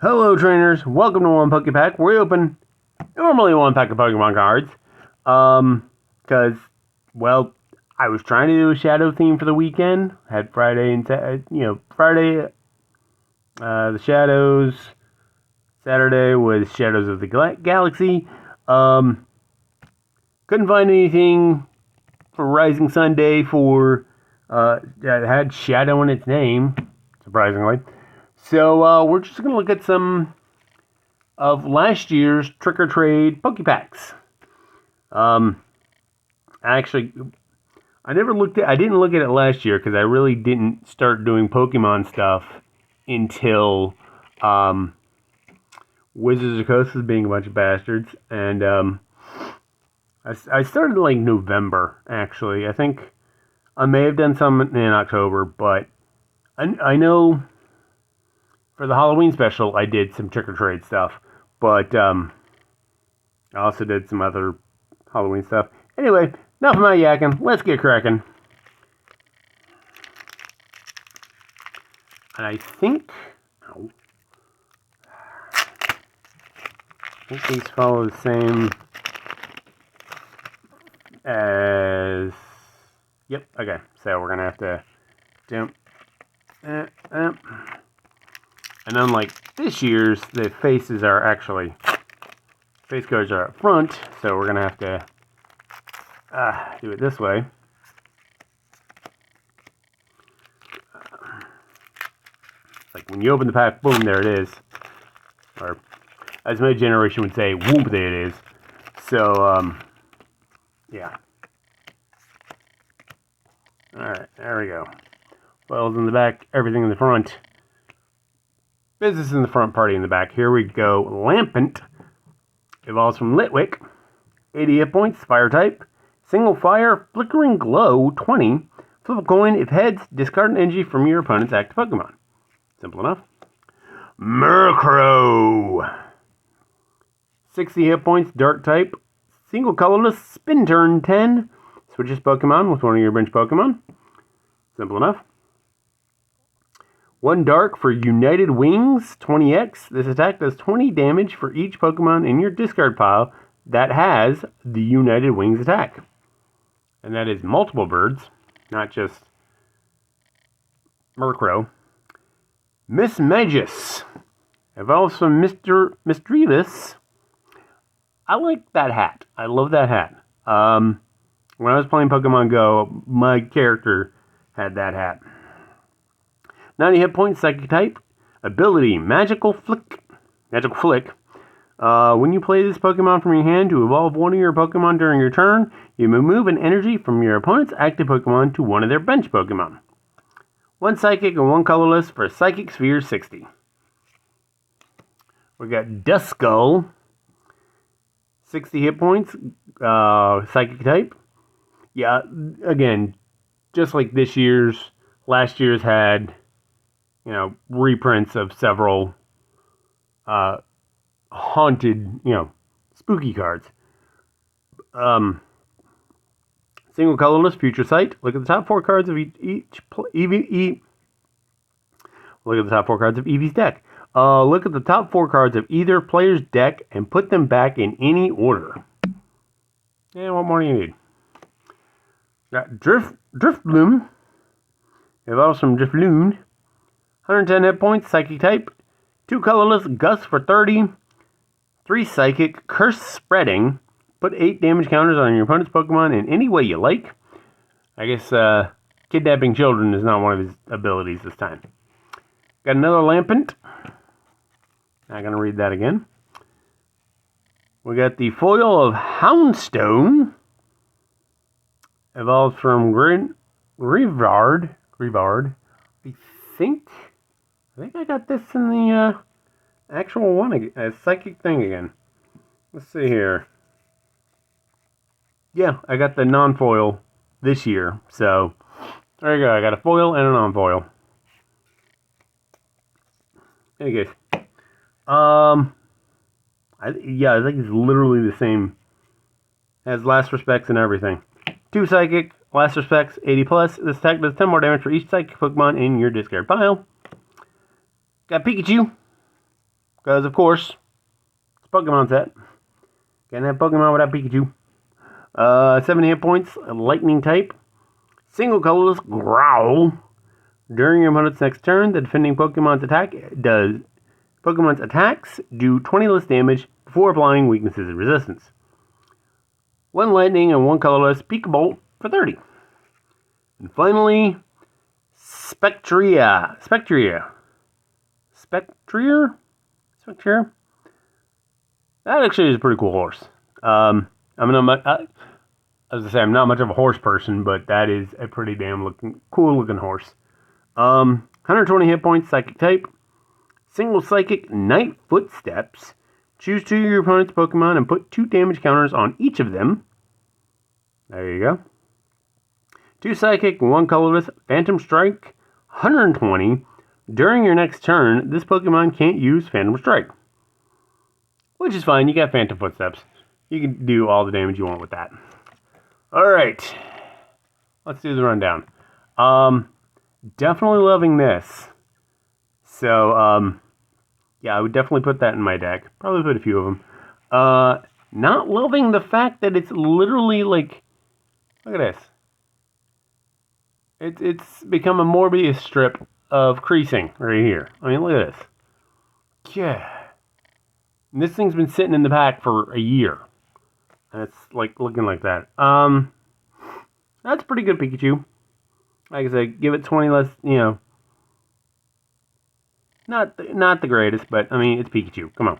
Hello trainers, welcome to One Pokepack. We open normally one pack of Pokemon cards. Cause, well, I was trying to do a shadow theme for the weekend. Had Friday and Friday, the shadows. Saturday was Shadows of the Galaxy. Couldn't find anything for Rising Sunday that had Shadow in its name, surprisingly. So, we're just gonna look at some of last year's Trick or Trade Pokepacks. Actually, I didn't look at it last year because I really didn't start doing Pokemon stuff until Wizards of the Coast was being a bunch of bastards, and I started like November. Actually, I think I may have done some in October, but I know for the Halloween special I did some Trick or Trade stuff, but I also did some other Halloween stuff. Anyway, enough of my yakking. Let's get cracking. And I think these follow the same as. Yep. Okay. So we're gonna have to jump. And unlike this year's, the faces are actually face cards are up front, so we're gonna have to do it this way. Like when you open the pack, boom, there it is. Or as my generation would say, whoop, there it is. So, yeah. Alright, there we go. Foils in the back, everything in the front. Business in the front, party in the back. Here we go. Lampent evolves from Litwick. 80 hit points, fire type. Single fire, flickering glow, 20. Flip a coin. If heads, discard an energy from your opponent's active Pokemon. Simple enough. Murkrow. 60 hit points, dark type. Single colorless, spin turn, 10. Switches Pokemon with one of your bench Pokemon. Simple enough. One dark for United Wings, 20x. This attack does 20 damage for each Pokemon in your discard pile that has the United Wings attack. And that is multiple birds, not just Murkrow. Mismagius evolves from Misdreavus. I like that hat. I love that hat. When I was playing Pokemon Go, my character had that hat. 90 hit points, psychic type. Ability, Magical Flick. When you play this Pokemon from your hand to evolve one of your Pokemon during your turn, you may move an energy from your opponent's active Pokemon to one of their bench Pokemon. One psychic and one colorless for Psychic Sphere 60. We got Duskull. 60 hit points, psychic type. Yeah, again, just like last year's had, reprints of several haunted, spooky cards. Single colorless, Future Sight. Look at the top four cards of Look at the top four cards of Eevee's deck. Look at the top four cards of either player's deck and put them back in any order. And what more do you need? Got Drifloon. Evolves from Drifloon. 110 hit points, psychic type. 2 colorless, Gust for 30. 3 psychic, Curse Spreading. Put 8 damage counters on your opponent's Pokemon in any way you like. I guess kidnapping children is not one of his abilities this time. Got another Lampent. Not going to read that again. We got the foil of Houndstone. Evolves from Greavard. I think I got this in the actual one, a psychic thing again. Let's see here. Yeah, I got the non-foil this year. So, there you go. I got a foil and a non-foil. Anyways. I think it's literally the same. Has last respects and everything. 2 psychic, last respects, 80 plus. This attack does 10 more damage for each psychic Pokemon in your discard pile. Got Pikachu. Because, of course, it's a Pokemon set. Can't have Pokemon without Pikachu. 7 hit points, lightning type. Single colorless growl. During your opponent's next turn, the defending Pokemon's attacks do 20 less damage before applying weaknesses and resistance. 1 lightning and 1 colorless Pikabolt for 30. And finally, Spectrier. That actually is a pretty cool horse. I'm not much of a horse person, but that is a pretty damn cool looking horse. 120 hit points, psychic type. Single psychic, Night Footsteps. Choose 2 of your opponent's Pokemon and put 2 damage counters on each of them. There you go. 2 psychic, 1 colorless, Phantom Strike, 120. During your next turn, this Pokemon can't use Phantom Strike. Which is fine, you got Phantom Footsteps. You can do all the damage you want with that. Alright. Let's do the rundown. Definitely loving this. So, yeah, I would definitely put that in my deck. Probably put a few of them. Not loving the fact that it's literally like, look at this. It's become a Morbius strip of creasing right here. I mean, look at this. Yeah. And this thing's been sitting in the pack for a year. And it's like looking like that. That's pretty good Pikachu. Like I said, give it 20 less, you know. Not the greatest, but I mean, it's Pikachu. Come on.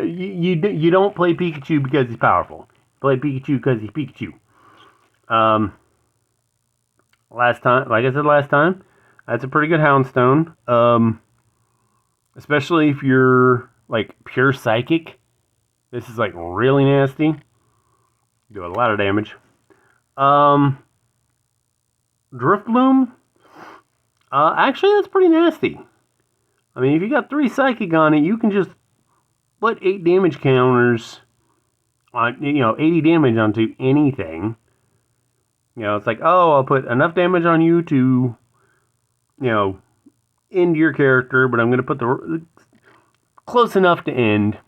You don't play Pikachu because he's powerful. You play Pikachu because he's Pikachu. Like I said last time, that's a pretty good Houndstone. Especially if you're like pure psychic. This is like really nasty. Do a lot of damage. Drifloon. Actually, that's pretty nasty. I mean, if you got 3 psychic on it, you can just put 8 damage counters on, 80 damage onto anything. It's like, oh, I'll put enough damage on you to, end your character, but I'm going to put the close enough to end.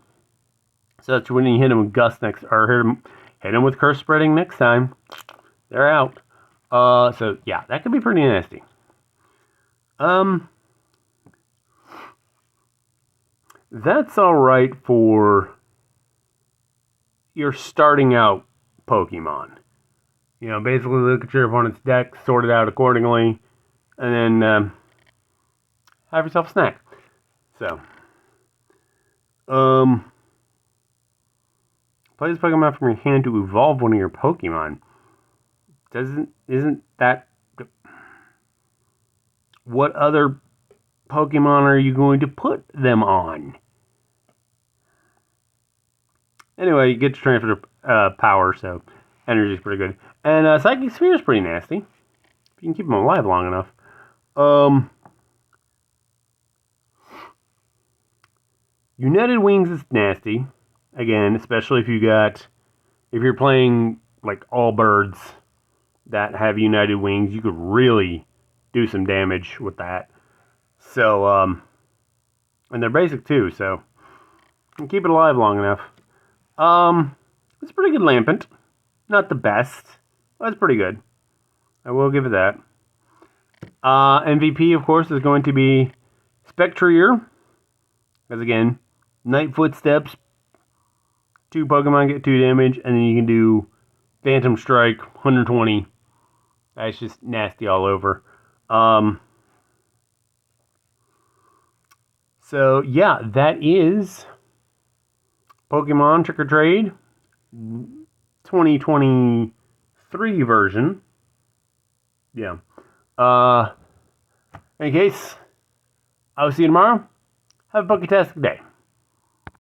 So that's when you hit him with Gust next, or hit him with Curse Spreading next time. They're out. So yeah, that could be pretty nasty. That's alright for your starting out Pokemon. Basically look at your opponent's deck, sort it out accordingly, and then have yourself a snack. So, play this Pokemon from your hand to evolve one of your Pokemon. Isn't that... What other Pokemon are you going to put them on? Anyway, you get to transfer power, so energy's pretty good. And Psychic Sphere is pretty nasty. If you can keep them alive long enough. United Wings is nasty. Again, especially if you're playing like all birds that have United Wings, you could really do some damage with that. So, and they're basic too, so you can keep it alive long enough. It's a pretty good Lampent. Not the best, but it's pretty good. I will give it that. MVP, of course, is going to be Spectrier. Because again, Night Footsteps. 2 Pokemon get 2 damage, and then you can do Phantom Strike, 120. That's just nasty all over. So, yeah, that is Pokemon Trick or Trade 2023 version. Yeah. In any case, I will see you tomorrow. Have a Poketastic day.